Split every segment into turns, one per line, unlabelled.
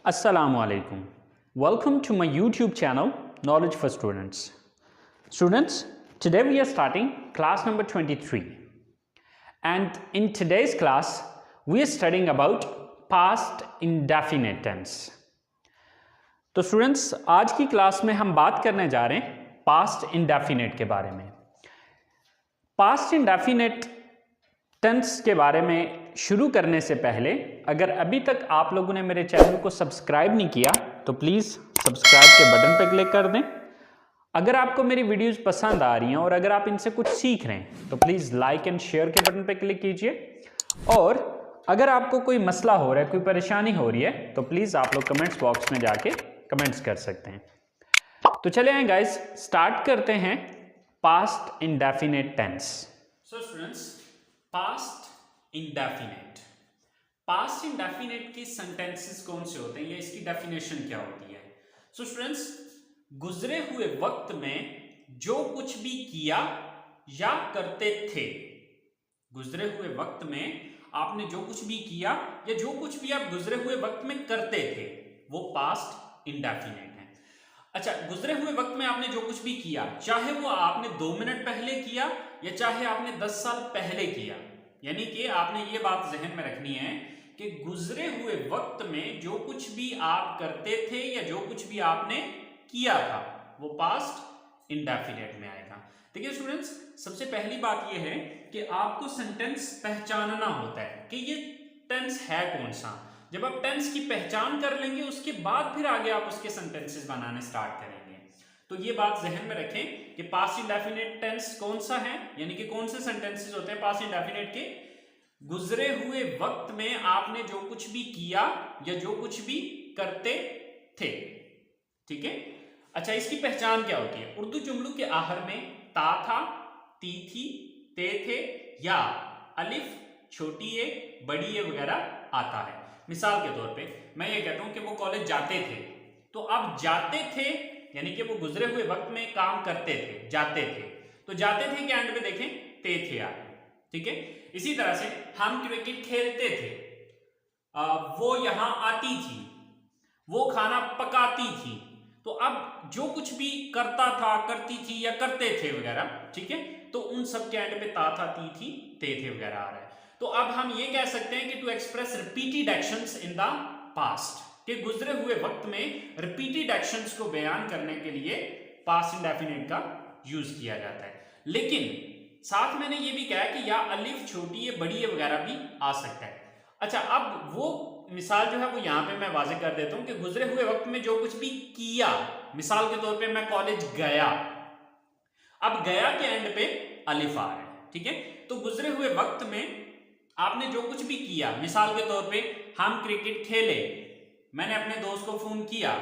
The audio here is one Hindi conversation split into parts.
Assalamualaikum. Welcome to my YouTube channel Knowledge for Students. Students, today we are starting class number 23. And in today's class, we are studying about past indefinite tense. तो स्टूडेंट्स आज की क्लास में हम बात करने जा रहे हैं पास्ट इंडेफिनेट के बारे में। पास्ट इंडेफिनेट टेंस के बारे में शुरू करने से पहले अगर अभी तक आप लोगों ने मेरे चैनल को सब्सक्राइब नहीं किया तो प्लीज़ सब्सक्राइब के बटन पर क्लिक कर दें। अगर आपको मेरी वीडियोस पसंद आ रही हैं और अगर आप इनसे कुछ सीख रहे हैं तो प्लीज़ लाइक एंड शेयर के बटन पर क्लिक कीजिए। और अगर आपको कोई मसला हो रहा है, कोई परेशानी हो रही है तो प्लीज़ आप लोग कमेंट्स बॉक्स में जाके कमेंट्स कर सकते हैं। तो चले आए गाइस, स्टार्ट करते हैं past indefinite tense. So students, past indefinite के सेंटेंसेस कौन से होते हैं या इसकी डेफिनेशन क्या होती है? सो स्टूडेंट्स, गुजरे हुए वक्त में जो कुछ भी किया या करते थे, गुजरे हुए वक्त में आपने जो कुछ भी किया या जो कुछ भी आप गुजरे हुए वक्त में करते थे वो पास्ट इंडेफिनेट है। अच्छा, गुजरे हुए वक्त में आपने जो कुछ भी किया, चाहे वो आपने 2 मिनट पहले किया या चाहे आपने 10 साल पहले किया, यानी कि आपने ये बात जहन में रखनी है कि गुजरे हुए वक्त में जो कुछ भी आप करते थे या जो कुछ भी आपने किया था वो पास्ट इंडेफिनेट में आएगा। देखिए स्टूडेंट्स, सबसे पहली बात यह है कि आपको सेंटेंस पहचानना होता है कि ये टेंस है कौन सा। जब आप टेंस की पहचान कर लेंगे उसके बाद फिर आगे आप उसके सेंटेंसेस बनाने स्टार्ट करेंगे। तो ये बात जहन में रखें कि पास्ट इंडेफिनेट टेंस कौन सा है, यानी कि कौन से सेंटेंसेस होते हैं पास्ट इंडेफिनेट के। गुजरे हुए वक्त में आपने जो कुछ भी किया या जो कुछ भी करते थे, ठीक है। अच्छा, इसकी पहचान क्या होती है? उर्दू जुमलों के आखिर में ता था, ती थी, ते थे या अलिफ, छोटी ए, बड़ी ए वगैरह आता है। मिसाल के तौर पे मैं ये कहता हूं कि वो कॉलेज जाते थे, तो अब जाते थे यानी कि वो गुजरे हुए वक्त में काम करते थे, जाते थे, तो जाते थे के एंड पे देखें ते थे आ, ठीक है। इसी तरह से हम क्रिकेट खेलते थे, वो यहां आती थी, वो खाना पकाती थी, तो अब जो कुछ भी करता था, करती थी या करते थे वगैरह, ठीक है, तो उन सब के एंड पे ता था, ती थी, ते थे वगैरह आ रहा है। तो अब हम ये कह सकते हैं कि to express repeated actions in the past, कि गुजरे हुए वक्त में रिपीटेड एक्शंस को बयान करने के लिए पास्ट इंडेफिनेट का यूज किया जाता है। लेकिन साथ मैंने ये भी कहा कि या अलिफ, छोटी है, बड़ी है वगैरह भी आ सकता है। अच्छा, अब वो मिसाल जो है वो यहां पे मैं वाज़ेह कर देता हूं कि गुजरे हुए वक्त में जो कुछ भी किया, मिसाल के तौर पे मैं कॉलेज गया, अब गया के एंड पे अलिफ आ रहा है, ठीक है। तो गुजरे हुए वक्त में आपने जो कुछ भी किया, मिसाल के तौर पे हम क्रिकेट खेले, मैंने अपने दोस्त को फोन किया,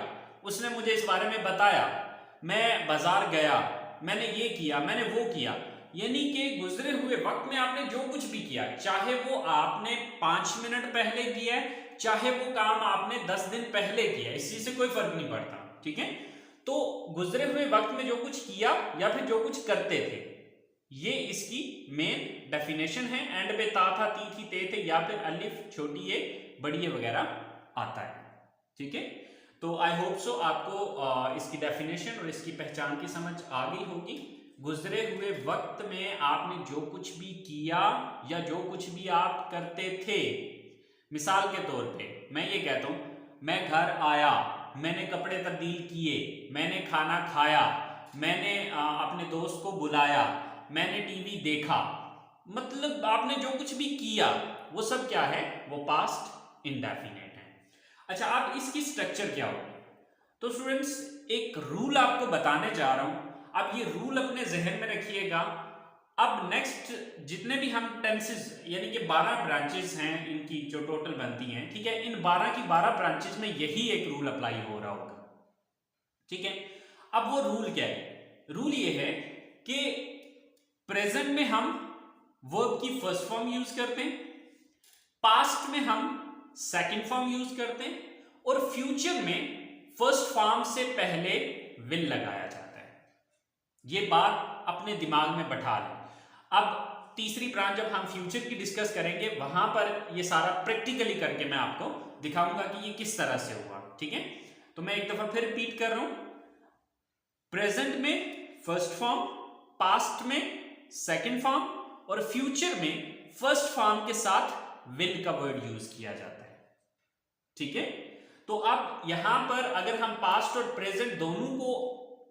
उसने मुझे इस बारे में बताया, मैं बाजार गया, मैंने ये किया, मैंने वो किया, यानी कि गुजरे हुए वक्त में आपने जो कुछ भी किया, चाहे वो आपने 5 मिनट पहले किया, चाहे वो काम आपने 10 दिन पहले किया, इस चीज से कोई फर्क नहीं पड़ता, ठीक है। तो गुजरे हुए वक्त में जो कुछ किया या फिर जो कुछ करते थे, ये इसकी मेन डेफिनेशन है। एंड पे ता था, ती थी, ते थे या फिर अलिफ, छोटी ए, बड़ी ए वगैरह आता है, ठीक है। तो आई होप सो आपको इसकी डेफिनेशन और इसकी पहचान की समझ आ गई होगी। गुजरे हुए वक्त में आपने जो कुछ भी किया या जो कुछ भी आप करते थे, मिसाल के तौर पे मैं ये कहता हूं, मैं घर आया, मैंने कपड़े तब्दील किए, मैंने खाना खाया, मैंने अपने दोस्त को बुलाया, मैंने टीवी देखा, मतलब आपने जो कुछ भी किया वो सब क्या है? वो पास्ट इंडेफिनेट है। अच्छा, अब इसकी स्ट्रक्चर क्या होगी? तो स्टूडेंट्स, एक रूल आपको बताने जा रहा हूं, अब ये रूल अपने जहन में रखिएगा। अब नेक्स्ट जितने भी हम टेंसेस यानी कि 12 ब्रांचेस हैं इनकी जो टोटल बनती हैं, ठीक है, इन 12 की 12 ब्रांचेस में यही एक रूल अप्लाई हो रहा होगा, ठीक है। अब वो रूल क्या है? रूल ये है कि प्रेजेंट में हम वर्ब की फर्स्ट फॉर्म यूज करते हैं, पास्ट में हम सेकंड फॉर्म यूज करते हैं और फ्यूचर में फर्स्ट फॉर्म से पहले विल लगाया जाता है। ये बात अपने दिमाग में बैठा लें। अब तीसरी ब्रांच जब हम फ्यूचर की डिस्कस करेंगे वहां पर ये सारा प्रैक्टिकली करके मैं आपको दिखाऊंगा कि ये किस तरह से हुआ। ठीक है, तो मैं एक दफा फिर रिपीट कर रहा हूं, प्रेजेंट में फर्स्ट फॉर्म, पास्ट में सेकंड फॉर्म और फ्यूचर में फर्स्ट फॉर्म के साथ विल का वर्ड यूज किया जाता है। ठीक है, तो अब यहां पर अगर हम पास्ट और प्रेजेंट दोनों को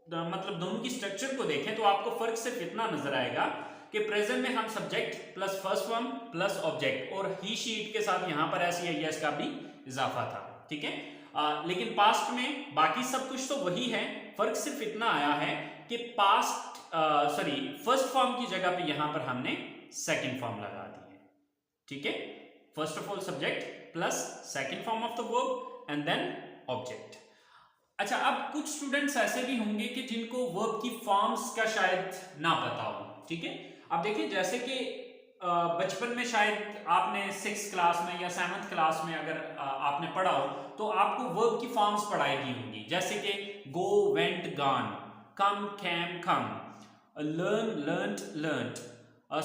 मतलब दोनों की स्ट्रक्चर को देखें तो आपको फर्क सिर्फ इतना नजर आएगा कि प्रेजेंट में हम subject plus first form plus object और ही शीट के साथ यहां पर ऐसी है यस का भी इजाफा था। ठीक है, लेकिन पास्ट में बाकी सब कुछ तो वही है, फर्क सिर्फ इतना आया है कि फर्स्ट फॉर्म की जगह पे यहां पर हमने सेकंड फॉर्म लगा दी है। ठीक है, first of all subject plus second form of the verb and then object. अच्छा, अब कुछ स्टूडेंट्स ऐसे भी होंगे कि जिनको वर्ब की फॉर्म्स का शायद ना पता हो। ठीक है, अब देखिए जैसे कि बचपन में शायद आपने 6th क्लास में या 7th क्लास में अगर आपने पढ़ा हो तो आपको वर्ब की फॉर्म्स पढ़ाई गई होंगी, जैसे कि go, went, gone, come, came, come, learn, learned, learned,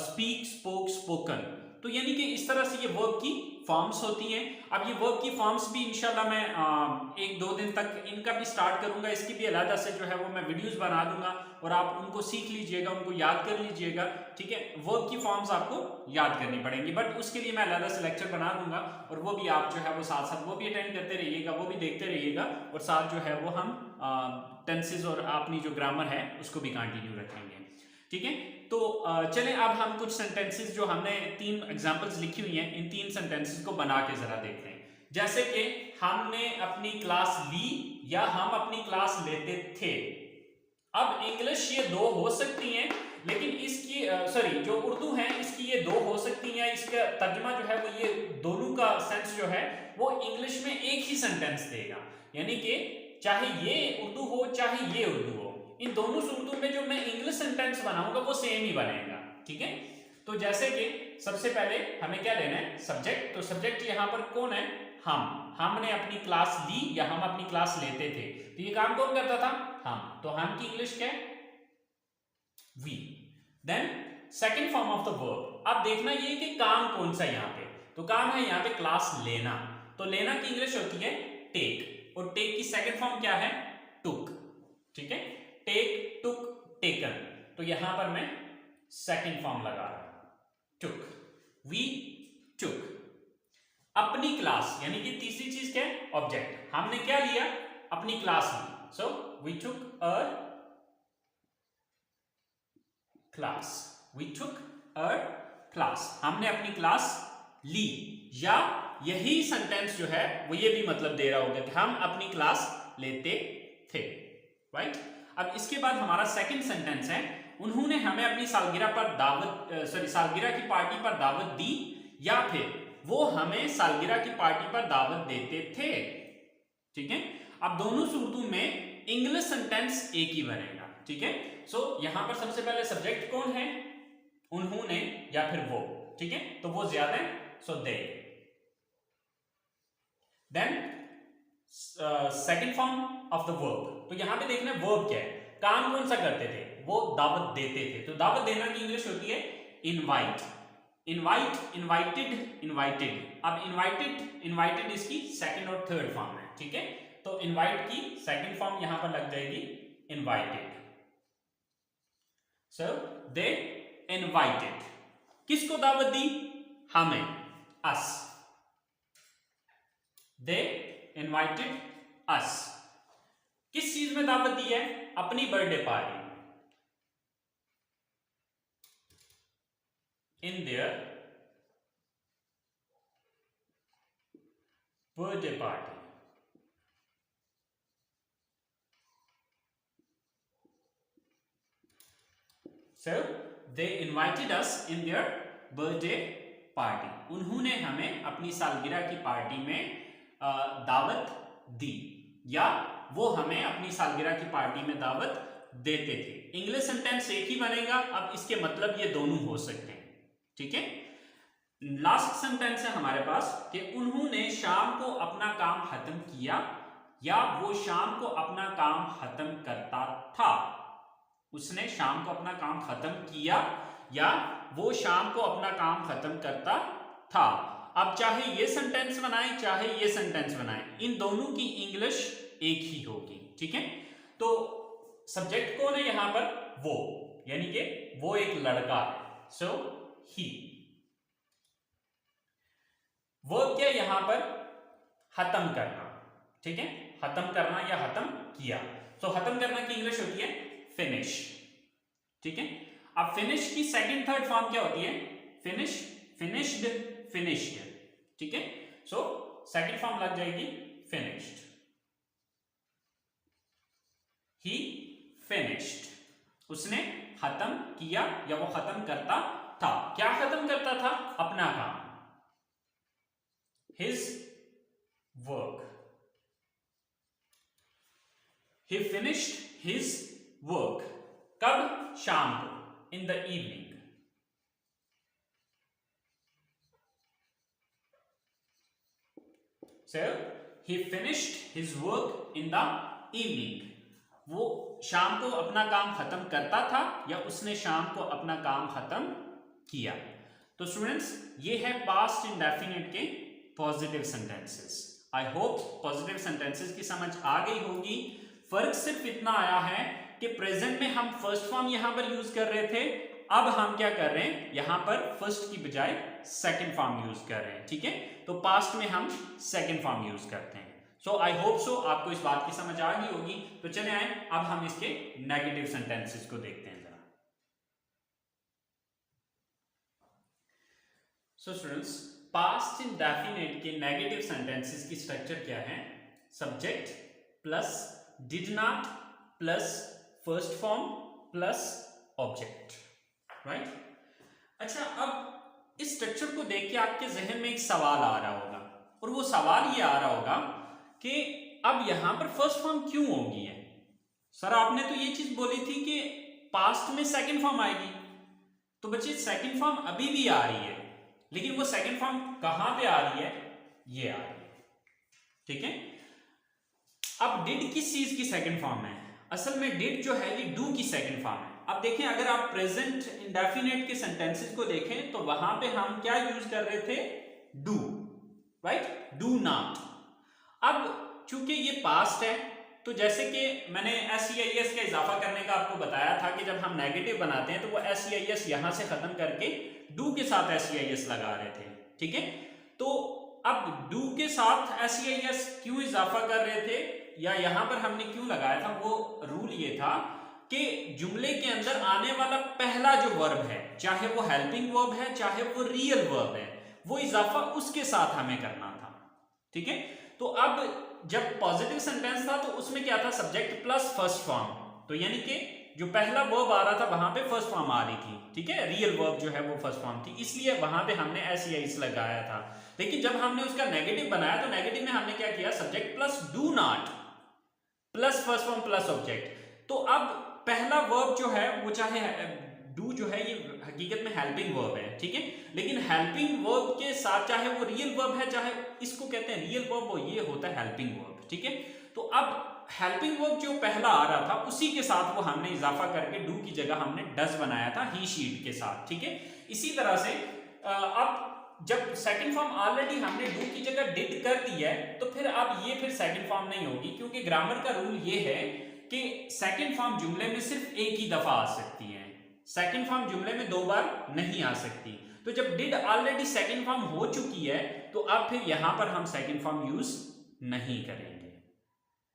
speak, spoke, spoken. तो यानी कि इस तरह से ये वर्ब की फॉर्म्स होती हैं। अब ये वर्ब की फॉर्म्स भी इंशाल्लाह मैं 1-2 दिन तक इनका भी स्टार्ट करूंगा, इसकी भी अलग से जो है वो मैं वीडियोस बना दूंगा और आप उनको सीख लीजिएगा, उनको याद कर लीजिएगा। ठीक है, वर्ब की फॉर्म्स आपको याद करनी पड़ेंगी, बट उसके लिए मैं अलग से लेक्चर बना दूंगा और वो भी आप जो है वो साथ साथ वो भी अटेंड करते रहिएगा, वो भी देखते रहिएगा और साथ जो है वो हम टेंसेस और अपनी जो ग्रामर है उसको भी कंटिन्यू रखेंगे। ठीक है, तो चलें अब हम कुछ सेंटेंसेस जो हमने 3 एग्जांपल्स लिखी हुई हैं इन 3 सेंटेंसेस को बना के जरा देखते हैं। जैसे कि हमने अपनी क्लास ली या हम अपनी क्लास लेते थे। अब इंग्लिश ये 2 हो सकती हैं, लेकिन इसकी जो उर्दू है इसकी ये 2 हो सकती हैं, इसका तर्जुमा जो है वो ये दोनों का सेंस जो है वो इंग्लिश में एक ही सेंटेंस देगा, यानी कि चाहे ये उर्दू हो चाहे ये उर्दू हो, इन दोनों सूरतों में जो मैं इंग्लिश सेंटेंस बनाऊंगा वो सेम ही बनेगा। ठीक है, तो जैसे कि सबसे पहले हमें क्या लेना है, सब्जेक्ट। तो सब्जेक्ट यहां पर कौन है, हमने अपनी क्लास ली या हम अपनी क्लास लेते थे, तो ये काम कौन करता था, हम। तो हम की इंग्लिश क्या है, we. Then second form of the verb, अब देखना ये कि काम कौन सा यहां पे, तो काम है यहां पे क्लास लेना, तो लेना की इंग्लिश होती है टेक और टेक की सेकंड फॉर्म क्या है, टुक। ठीक है, टेक, टुक, टेकन, तो यहां पर मैं सेकंड फॉर्म लगा रहा हूं, टुक, वी टुक। अपनी क्लास यानी कि तीसरी चीज क्या है, ऑब्जेक्ट। हमने क्या लिया, अपनी क्लास ली, so we took a class, we took a class, हमने अपनी क्लास ली। या यही सेंटेंस जो है वो ये भी मतलब दे रहा होगा कि हम अपनी क्लास लेते थे, राइट। अब इसके बाद हमारा सेकंड सेंटेंस है, उन्होंने हमें अपनी सालगिरह पर सालगिरह की पार्टी पर दावत दी या फिर वो हमें सालगिरह की पार्टी पर दावत देते थे। ठीक है, अब दोनों सूरतों में इंग्लिश सेंटेंस एक ही बनेगा। ठीक है, सो यहां पर सबसे पहले सब्जेक्ट कौन है, उन्होंने या फिर वो। ठीक है, तो वो ज्यादा है, so they. Then second form of the verb, तो यहां पे देखना वर्ब क्या है, काम कौन सा करते थे, वो दावत देते थे, तो दावत देना की इंग्लिश होती है इनवाइट। Invite, invited, invited. अब इनवाइटेड इसकी सेकंड और थर्ड फॉर्म है। ठीक है, तो इनवाइट की सेकंड फॉर्म यहां पर लग जाएगी इनवाइटेड, सो दे इनवाइटेड। किसको दावत दी, हमें, अस, दे इनवाइटेड अस। किस चीज में दावत दी है, अपनी birthday party, in their birthday party. So they invited us in their birthday party. उन्होंने हमें अपनी सालगिरह की पार्टी में दावत दी या वो हमें अपनी सालगिरह की पार्टी में दावत देते थे। इंग्लिश सेंटेंस एक ही बनेगा, अब इसके मतलब ये दोनों हो सकते हैं। ठीक है, लास्ट सेंटेंस है हमारे पास कि उन्होंने शाम को अपना काम खत्म किया या वो शाम को अपना काम खत्म करता था। उसने शाम को अपना काम खत्म किया या वो शाम को अपना काम खत्म करता था। आप चाहे ये सेंटेंस बनाएं चाहे ये सेंटेंस बनाएं, इन दोनों की इंग्लिश एक ही होगी, ठीक है। तो सब्जेक्ट कौन है यहां पर? वो, यानी कि वो एक लड़का है, सो ही। वर्ब क्या यहां पर? खत्म करना, ठीक है, खत्म करना या खत्म किया। तो खत्म करना की इंग्लिश होती है फिनिश, ठीक है। अब फिनिश की सेकंड थर्ड फॉर्म क्या होती है? फिनिश, फिनिश्ड, फिनिश्ड, ठीक है। सो सेकंड फॉर्म लग जाएगी फिनिश्ड। ही फिनिश्ड, उसने खत्म किया या वो खत्म करता था। क्या खत्म करता था? अपना काम, his work. He finished his work. कब? शाम को, in the evening. So he finished his work in the evening. वो शाम को अपना काम खत्म करता था या उसने शाम को अपना काम खत्म किया। तो स्टूडेंट्स, ये है पास्ट इंडेफिनिट के positive sentences. I hope positive sentences की समझ आ गई होगी। फर्क सिर्फ इतना आया है कि प्रेजेंट में हम फर्स्ट फॉर्म यहां पर यूज कर रहे थे, अब हम क्या कर रहे हैं, यहां पर फर्स्ट की बजाय सेकंड फॉर्म यूज कर रहे हैं, ठीक है। तो पास्ट में हम सेकंड फॉर्म यूज करते हैं। सो आई होप सो आपको इस बात की समझ आ गई होगी। तो चले आए, अब हम इसके नेगेटिव सेंटेंसेस को देखते हैं जरा। सो स्टूडेंट्स, पास्ट इंडेफिनिट के नेगेटिव सेंटेंसेस की स्ट्रक्चर क्या है? Subject plus did not plus first form plus object, right. अच्छा, अब इस स्ट्रक्चर को देख के आपके जहन में एक सवाल आ रहा होगा, और वो सवाल ये आ रहा होगा कि अब यहां पर फर्स्ट फॉर्म क्यों होगी है? सर आपने तो ये चीज बोली थी कि पास्ट में सेकंड फॉर्म आएगी। तो बच्चे सेकंड फॉर्म अभी भी आ रही है, लेकिन वो सेकंड फॉर्म कहां पे आ रही है? ये आ रही है, ठीक है। अब डिड किस चीज की सेकंड फॉर्म है? असल में डिड जो है ये डू की सेकंड फॉर्म है। अब देखें, अगर आप प्रेजेंट इंडेफिनिट के सेंटेंसेस को देखें तो वहां पे हम क्या यूज कर रहे थे? Do, right, do not. अब चूंकि ये पास्ट है, तो जैसे कि मैंने एस का इजाफा करने का आपको बताया था कि जब हम नेगेटिव बनाते हैं तो वो एस यहां से खत्म करके डू के साथ एस लगा रहे थे, ठीक है। तो अब डू के साथ एस क्यों इजाफा कर रहे थे या यहां पर हमने क्यों लगाया था? वो रूल ये था कि जुमले के अंदर आने वाला पहला जो वर्ब है, चाहे वो हेल्पिंग वर्ब है चाहे वो रियल वर्ब है, वो इजाफा उसके साथ हमें करना था, ठीक है। तो अब जब पॉजिटिव सेंटेंस था तो उसमें क्या था? Subject plus first form. तो यानी कि जो पहला वर्ब आ रहा था वहां पे फर्स्ट फॉर्म आ रही थी, ठीक है, रियल वर्ब जो है वो फर्स्ट फॉर्म थी, इसलिए वहां पे हमने एस लगाया था। लेकिन जब हमने उसका नेगेटिव बनाया तो नेगेटिव में हमने क्या किया? Subject plus do not plus first form plus object. तो अब पहला वर्ब जो है वो, चाहे डू जो है ये हकीकत में हेल्पिंग वर्ब है, ठीक है, लेकिन हेल्पिंग वर्ब के साथ चाहे वो रियल वर्ब है चाहे इसको कहते हैं रियल वर्ब, वो ये होता है हेल्पिंग वर्ब, ठीक है। तो अब हेल्पिंग वर्ब जो पहला आ रहा था उसी के साथ वो हमने इजाफा करके डू की जगह हमने डज बनाया था ही शीट के साथ, ठीक है। इसी तरह से अब जब सेकंड फॉर्म ऑलरेडी हमने डू की जगह डिड कर दी है तो फिर अब ये फिर सेकंड फॉर्म नहीं होगी, क्योंकि ग्रामर का रूल ये है कि सेकंड फॉर्म जुमले में सिर्फ एक ही दफा आ सकती है, सेकंड फॉर्म जुमले में दो बार नहीं आ सकती। तो जब डिड ऑलरेडी सेकंड फॉर्म हो चुकी है तो अब फिर यहां पर हम सेकंड फॉर्म यूज नहीं करेंगे।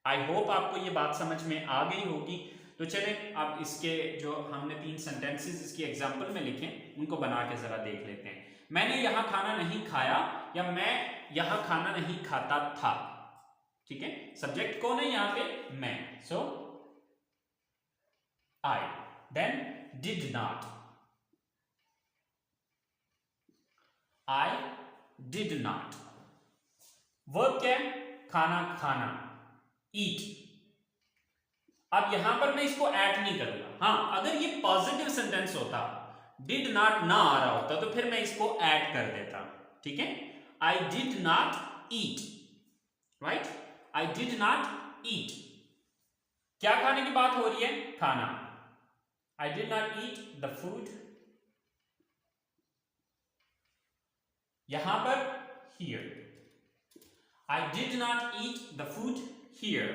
आई होप आपको ये बात समझ में आ गई होगी। तो चलें अब इसके जो हमने 3 सेंटेंसेस इसकी एग्जांपल में लिखे उनको बना के जरा देख लेते हैं। मैंने यहां खाना नहीं खाया या मैं यहां खाना नहीं खाता था, ठीक है। सब्जेक्ट कौन है यहां पे? मैं, so I. Then did not, I did not। Verb क्या है? खाना खाना, eat। अब यहां पर मैं इसको ऐड नहीं करूंगा। हाँ, अगर ये पॉजिटिव सेंटेंस होता, did not ना आ रहा होता तो फिर मैं इसको ऐड कर देता, ठीक है। I did not eat, right? I did not eat। क्या खाने की बात हो रही है? खाना। I did not eat the food। यहां पर here. I did not eat the food here.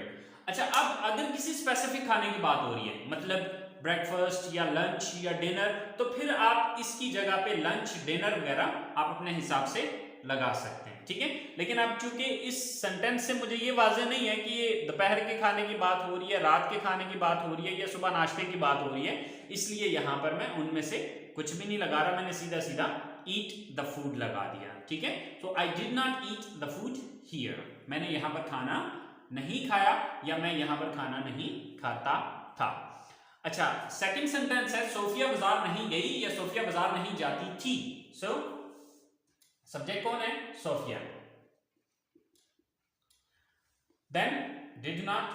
अच्छा, अब अगर किसी स्पेसिफिक खाने की बात हो रही है, मतलब ब्रेकफास्ट या लंच या डिनर, तो फिर आप इसकी जगह पे लंच डिनर वगैरह आप अपने हिसाब से लगा सकते हैं, ठीक है। लेकिन अब चूंकि इस सेंटेंस से मुझे ये वाज़ेह नहीं है कि ये दोपहर के खाने की बात हो रही है, रात के खाने की बात हो रही है या सुबह नाश्ते की बात हो रही है, इसलिए यहां पर मैं उनमें से कुछ भी नहीं लगा रहा, मैंने सीधा सीधा ईट द फूड लगा दिया, ठीक है। So I did not eat the food here, मैंने यहां पर खाना नहीं खाया या मैं यहां पर खाना नहीं खाता था। अच्छा, सेकंड सेंटेंस है सोफिया बाजार नहीं गई या सोफिया बाजार नहीं जाती थी। सो सब्जेक्ट कौन है? सोफिया। देन डिड नॉट,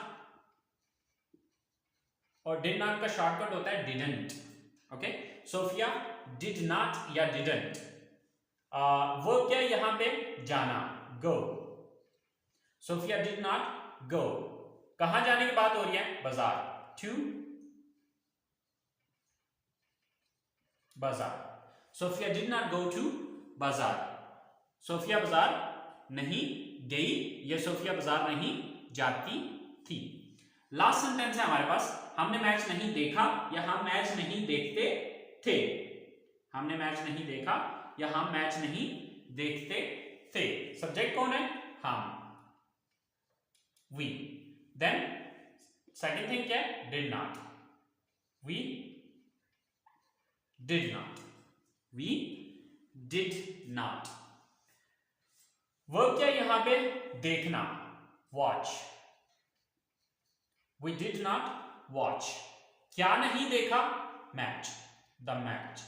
और डिड नॉट का शॉर्टकट होता है didn't, okay. Sophia did not या डिडंट, वो क्या यहां पे जाना, go. Sophia did not go, कहां जाने की बात हो रही है? बाजार, to bazaar. Sophia did not go to bazaar, Sophia बाजार नहीं गई या सोफिया बाजार नहीं जाती थी। लास्ट सेंटेंस है हमारे पास, हमने मैच नहीं देखा या हम मैच नहीं देखते थे। हमने मैच नहीं देखा या हम मैच नहीं देखते थे। सब्जेक्ट कौन है? हम, वी। देन सेकंड थिंग क्या है? Did not, we did not, we did not. Verb क्या यहां पे? देखना, watch. We did not watch, क्या नहीं देखा? Match, the match.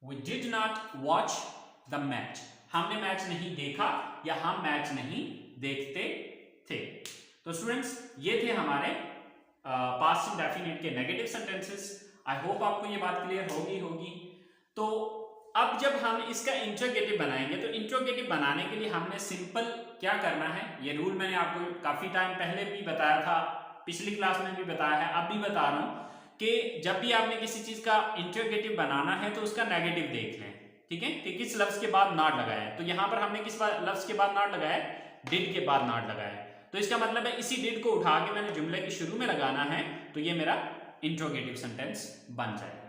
We did not watch the match, हमने मैच नहीं देखा या हम मैच नहीं देखते थे। तो स्टूडेंट्स, ये थे हमारे पास्ट इंडेफिनिट के नेगेटिव सेंटेंसेस। आई होप आपको ये बात क्लियर होगी। तो अब जब हम इसका इंट्रोगेटिव बनाएंगे, तो इंट्रोगेटिव बनाने के लिए हमने सिंपल क्या करना है, ये रूल मैंने आपको काफी टाइम पहले भी बताया था, पिछली क्लास में भी बताया है, अब भी बता रहा हूं कि जब भी आपने किसी चीज का इंट्रोगेटिव बनाना है तो उसका नेगेटिव देख लें, ठीक है, कि किस लफ्ज के बाद नॉट लगाया है। तो यहां पर हमने किस लफ्ज के बाद नॉट लगाया है? डिड के बाद नॉट लगाया है। तो इसका मतलब है इसी डिड को उठा के मैंने जुमले के शुरू में लगाना है, तो ये मेरा इंट्रोगेटिव सेंटेंस बन जाएगा।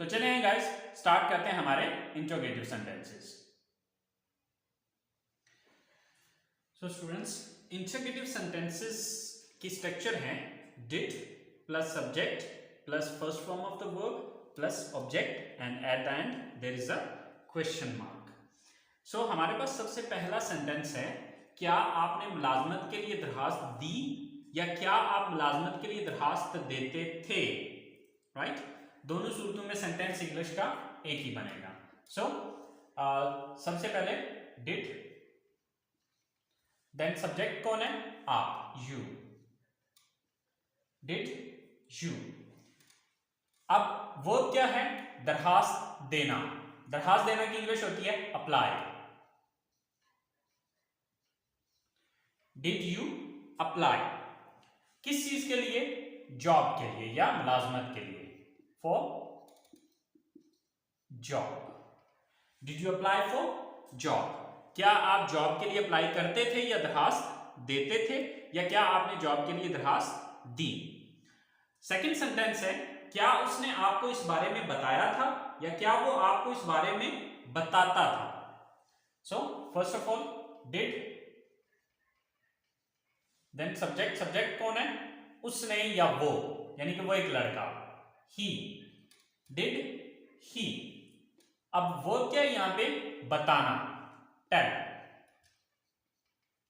तो चलिए गाइस, स्टार्ट करते हैं हमारे interrogative sentences. So students, interrogative sentences की स्ट्रक्चर है did plus subject plus first form of the verb plus object and at the end there is a question mark. So हमारे पास सबसे पहला सेंटेंस है, क्या आपने मुलाजमत के लिए दरखास्त दी या क्या आप मुलाजमत के लिए दरखास्त देते थे, राइट। दोनों सूरतों में सेंटेंस इंग्लिश का एक ही बनेगा। सो सबसे पहले डिड, देन सब्जेक्ट कौन है? आप, यू, डिड यू। अब वर्ब क्या है? दरखास्त देना। दरखास्त देना की इंग्लिश होती है अप्लाई। डिड यू अप्लाई, किस चीज के लिए? जॉब के लिए या मुलाजमत के लिए, for job. Did you apply for job, क्या आप जॉब के लिए अप्लाई करते थे या दरखास्त देते थे, या क्या आपने जॉब के लिए दरखास्त दी। सेकंड सेंटेंस है, क्या उसने आपको इस बारे में बताया था या क्या वो आपको इस बारे में बताता था। So first of all did, then subject, subject कौन है? उसने या वो, यानी कि वो एक लड़का, ही, डिड ही। अब वो क्या यहां पे? बताना, टेल।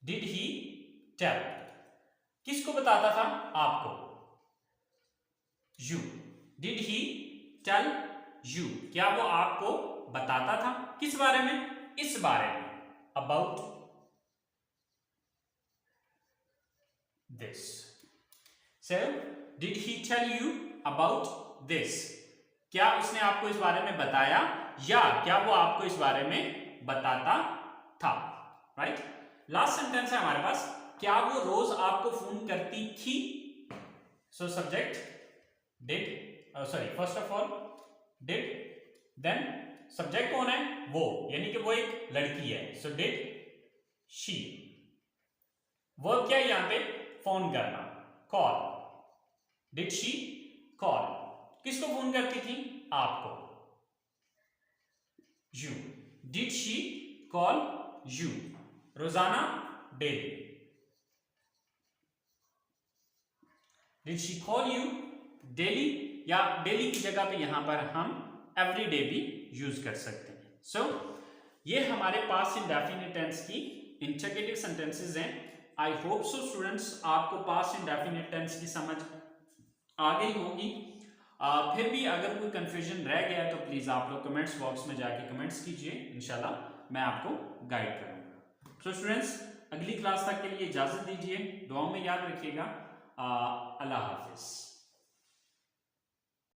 डिड ही टेल, किसको बताता था? आपको, you. Did he tell you, क्या वो आपको बताता था? किस बारे में? इस बारे में, about this. So did he tell you about this, क्या उसने आपको इस बारे में बताया या क्या वो आपको इस बारे में बताता था, राइट। लास्ट सेंटेंस है हमारे पास, क्या वो रोज आपको फोन करती थी। So subject did, sorry, first of all did, then subject कौन है, वो, यानी कि वो एक लड़की है, सो डिड शी। वर्ब क्या है यहां पे, फोन करना, कॉल, डिड शी कॉल, किसको फोन करती थी, आपको, you, did she call you, रोजाना, daily, did she call you daily, या डेली की जगह पे यहां पर हम एवरी डे भी यूज कर सकते हैं। सो ये हमारे पास्ट इंडेफिनिट टेंस की इंटरगेटिव सेंटेंसेस हैं। आई होप सो स्टूडेंट्स आपको पास्ट इंडेफिनिट टेंस की समझ आ गई होगी। फिर भी अगर कोई कंफ्यूजन रह गया तो प्लीज आप लोग कमेंट्स बॉक्स में जाके कमेंट्स कीजिए, इंशाल्लाह मैं आपको गाइड करूंगा। सो स्टूडेंट्स अगली क्लास तक के लिए इजाजत दीजिए, दुआओं में याद रखिएगा। अल्लाह हाफिज।